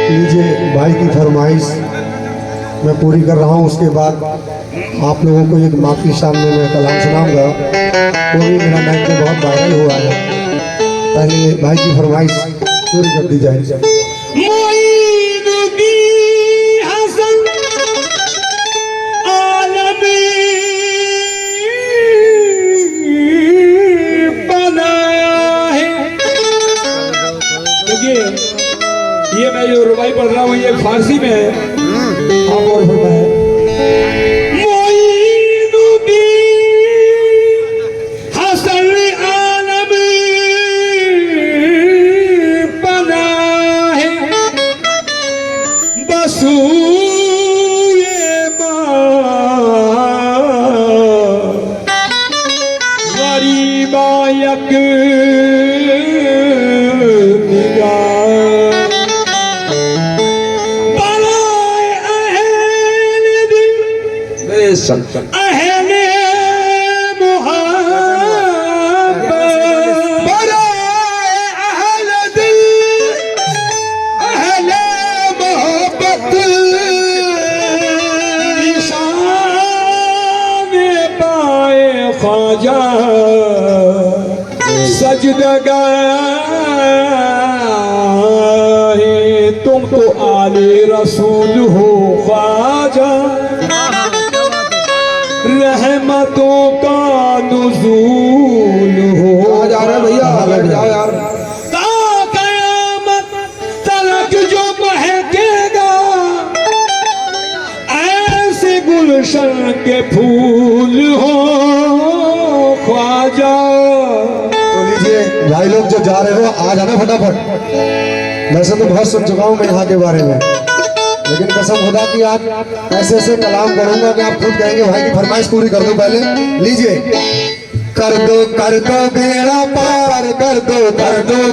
लीजिए भाई की फरमाइश मैं पूरी कर रहा हूँ। उसके बाद आप लोगों को एक माफी सामने मैं कलाम सुनाऊंगा। वो भी मेरा नेट पे बहुत वायरल हुआ है। पहले भाई की फरमाइश पूरी कर दी जाए। ये मैं जो रुबाई पढ़ रहा हूँ ये फारसी में है। आप और फरमाएं। अहले मोहब्बत बराए अहले दिल अहले मोहब्बत निशान पाए ख्वाजा सजदगाह तुम तो आले रसूल हो ख्वाजा रहमतों का नुज़ूल हो। जा रहे भैया बैठ जाओ यार। क़यामत तलक जो महकेगा ऐसे गुलशन के फूल हो ख्वाजा। तो लीजिए भाई लोग जो जा रहे हो आ जाना फटाफट। वैसे तो बहुत सुन चुका हूँ मैं यहाँ के बारे में, लेकिन कसम खुदा की आज ऐसे ऐसे कलाम करूंगा कि आप खुद कहेंगे भाई की फरमाइश पूरी कर दो। पहले लीजिए। कर दो बेड़ा पार, कर दो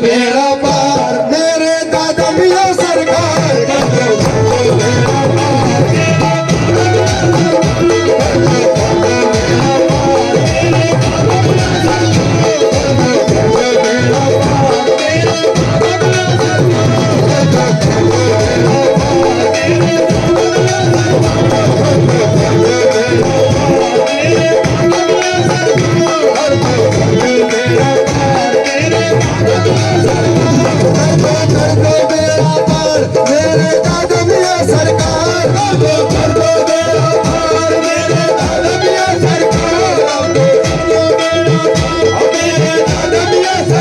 बेड़ा पार मेरे दादा मियां सरकार। कर दो बेड़ा सुन लो मेरी पुकार, अब तो सुन लो मेरी पुकार मेरे दादा मियां सरकार। अब तो सुन लो मेरी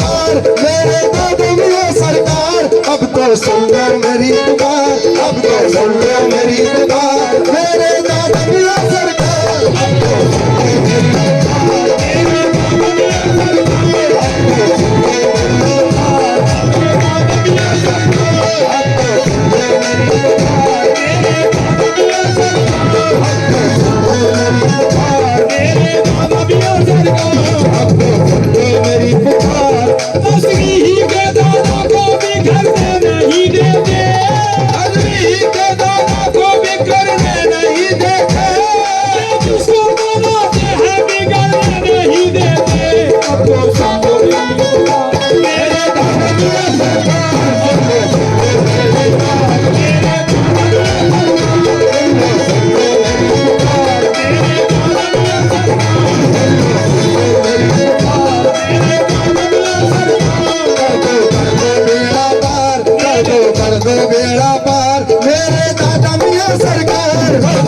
पुकार मेरे दादा मियां सरकार। अब तो सुन लो मेरी पुकार मेरे दादा मियां सरकार। अब तो सुन लो मेरी पुकार मेरे दादा मियां सरकार। अब तो सुन लो मेरी पुकार मेरे दादा मियां सरकार। अब तो सुन लो मेरी पुकार असली ही के दादा को भी घर में नहीं देते, अजमी के दादा को भी करने नहीं देते, जिसको बनाते हैं बिगड़ने नहीं देते। अब तो सुनो मेरे दादा मियां सरकार। अब तो सुनो मेरे दादा मियां सरकार। मेरे दादा मियां सरकार। कर दो बेड़ा पार मेरे दादा मियां सरकार। कर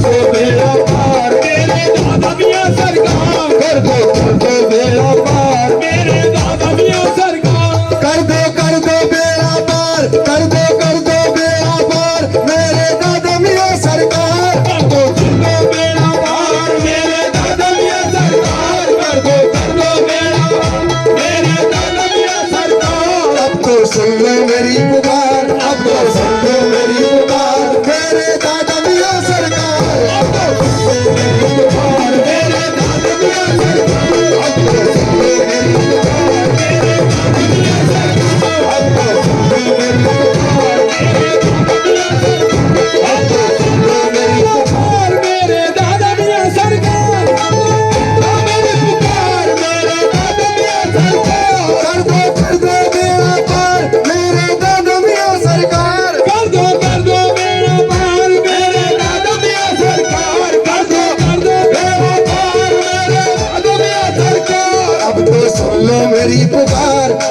दो बेड़ा पार मेरे दादा मियां सरकार। कर दो बेड़ा पार मेरे दादा मियां सरकार। कर दो बेड़ा पार, कर दो बेड़ा पार मेरे दादा मियां सरकार। कर दो बेड़ा पार मेरे दादा मियां सरकार। कर दो बेड़ा पार मेरे दादा मियां सरकार। अब तो सुन लो मेरी पुकार, अब तो सुन लो मेरी पुकार मेरे दादा मियां सरकार। अब तो सुन लो मेरी पुकार मेरे दादा मियां सरकार। अब तो सुन लो मेरी पुकार मेरे दादा मियां सरकार। अब तो सुन लो मेरी पुकार मेरे दादा मियां सरकार। अब तो सुन लो मेरी पुकार मेरे दादा मियां सरकार। मेरी पुकार मेरे दादा मियां सरकार। कर दो बेड़ा पार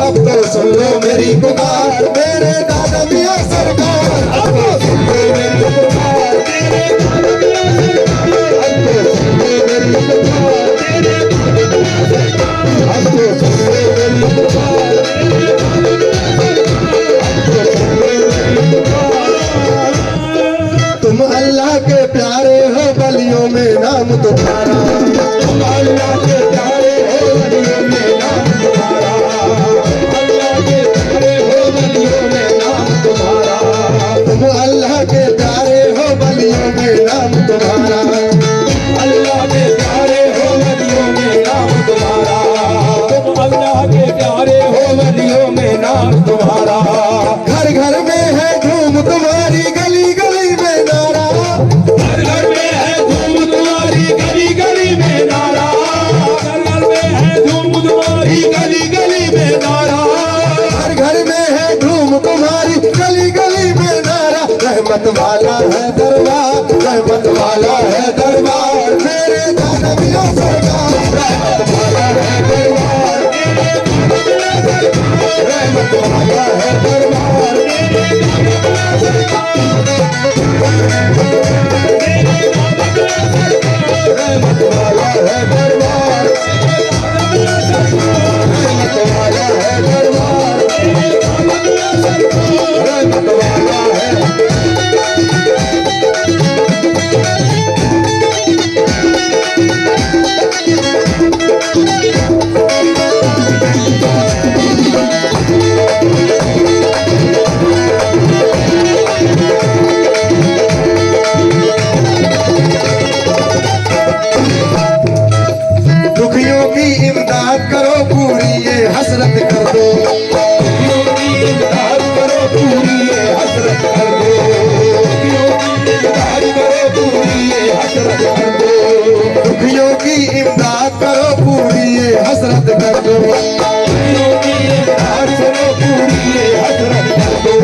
अब तो सुन लो मेरी पुकार मेरे दादा मियां सरकार अब तो सुन लो मेरी पुकार मेरे दादा मियां सरकार अब तो सुन लो मेरी पुकार मेरे दादा मियां सरकार अब तो सुन लो मेरी पुकार मेरे दादा मियां सरकार अब तो सुन लो मेरी पुकार तुम अल्लाह के प्यारे हो गलियों में नाम तुम्हारा तुम अल्लाह के प्यारे हो गलियों में नाम तुम्हारा अल्लाह के प्यारे हो गलियों में नाम तुम्हारा तुम अल्लाह के प्यारे हो गलियों में नाम तुम्हारा अल्लाह के प्यारे हो गलियों में नाम तुम्हारा तुम अल्लाह के प्यारे हो गलियों में नाम तुम्हारा घर घर में है धूम तुम्हारी गली गली में नारा घर घर में है धूम तुम्हारी गली गली में नारा घर घर में है धूम तुम्हारी गली गली में नारा हर घर में है धूम तुम्हारी गली गली में नारा रहमत वाला है दरबार रहमत वाला है दरबार मेरे दादा मियां सरकार रहमत वाला है दरबार मेरे दादा मियां सरकार रहमत वाला है दरबार मेरे दादा मियां सरकार मेरे दादा मियां सरकार रहमत वाला है दरबार मेरे दादा मियां सरकार रहमत वाला है दरबार मेरे दादा मियां सरकार रहमत वाला है दुखियों की इमदाद करो पूरी ये हसरत कर दो दुखियों की इमदाद करो पूरी ये हसरत कर दो दुखियों की इमदाद करो पूरी ये हसरत कर दो दुखियों की इमदाद करो पूरी ये हसरत कर दो दुखियों की इमदाद करो पूरी ये हसरत कर दो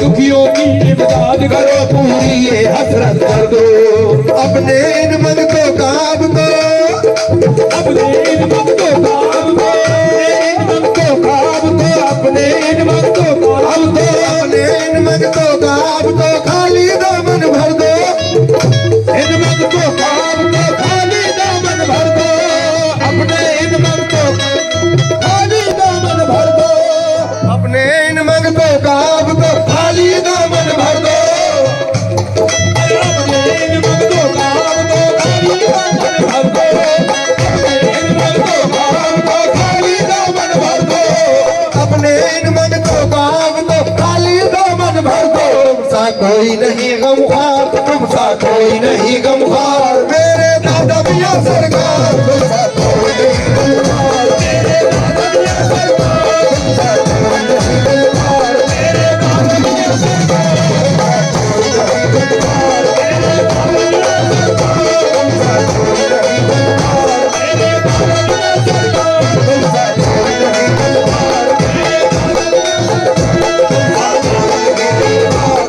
दुखियों की इमदाद करो पूरी ये हसरत कर दो अपने इन मंगतों का अब तो अपने इन मंगतों का अपने इन मंगतों का अब तो अपने इन मंगतों का अब तो खाली दामन भर दो इन मंगतों का अब तो खाली दामन भर दो अपने इन मंगतों खाली दामन भर दो अपने इन मंगतों का अब तो खाली दामन भर दो अपने इन मंगतों का अब तो खाली दामन भर दो अपने इन मंगतों का अब तो खाली दामन भर दो तुमसा कोई नहीं गमख्वार तुमसा कोई नहीं गमख्वार मेरे दादा मियां सरकार तुमसा कोई नहीं गमख्वार मेरे दादा मियां सरकार तुमसा कोई नहीं गमख्वार मेरे दादा मियां सरकार तुमसा कोई नहीं गमख्वार मेरे दादा मियां सरकार तुमसा कोई नहीं गमख्वार मेरे दादा मियां सरकार तुमसा कोई नहीं गमख्वार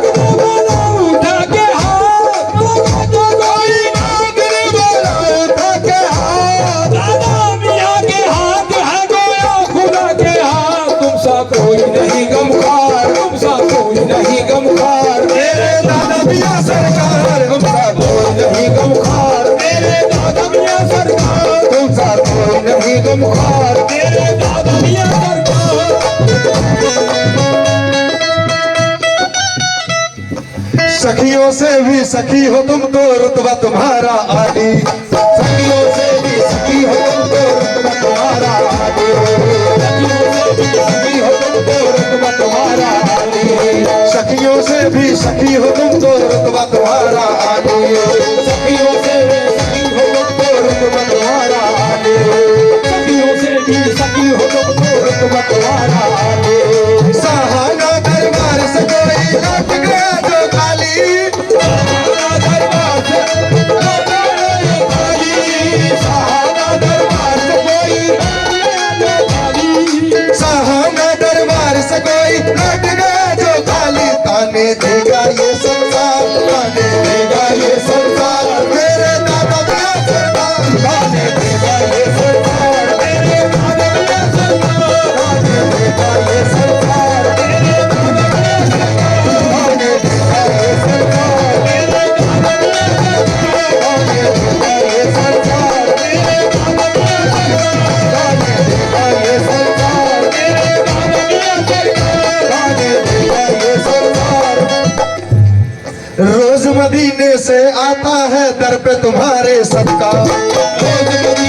उठा के हाथ कोई नागर वाला उठा के हाथ दादा मियां के हाथ है गोया खुदा के हाथ तुमसा कोई नहीं गमख्वार तुमसा कोई नहीं गमख्वार मेरे दादा मियां सरकार तुमसा कोई नहीं गमख्वार मेरे दादा मियां सरकार तुमसा कोई नहीं गमख्वार मेरे दादा मियां सरकार सखियों से भी सखी हो तुम तो रुतबा तुम्हारा आली सखियों से भी सखी हो तुम तो रुतबा तुम्हारा आली सखियों से भी सखी हो तुम तो रुतबा तुम्हारा आली सखियों से भी सखी हो तुम तो रुतबा तुम्हारा आली सखियों से भी सखी हो तुम तो रुतबा तुम्हारा आली सखियों से भी सखी हो तुम तो रुतबा तुम्हारा आली सहाना दरबार से कोई लौट गया जो खाली सहाना दरबार से लौट गया जो खाली सहाना दरबार से कोई सहाना दरबार से कोई लौट गया जो खाली ताने देगा ये संसार ताने देगा ये संसार मेरे दादा मियां सरकार ताने देगा ये संसार मेरे दादा मियां सरकार ताने आता है दर पे तुम्हारे सबका। रोज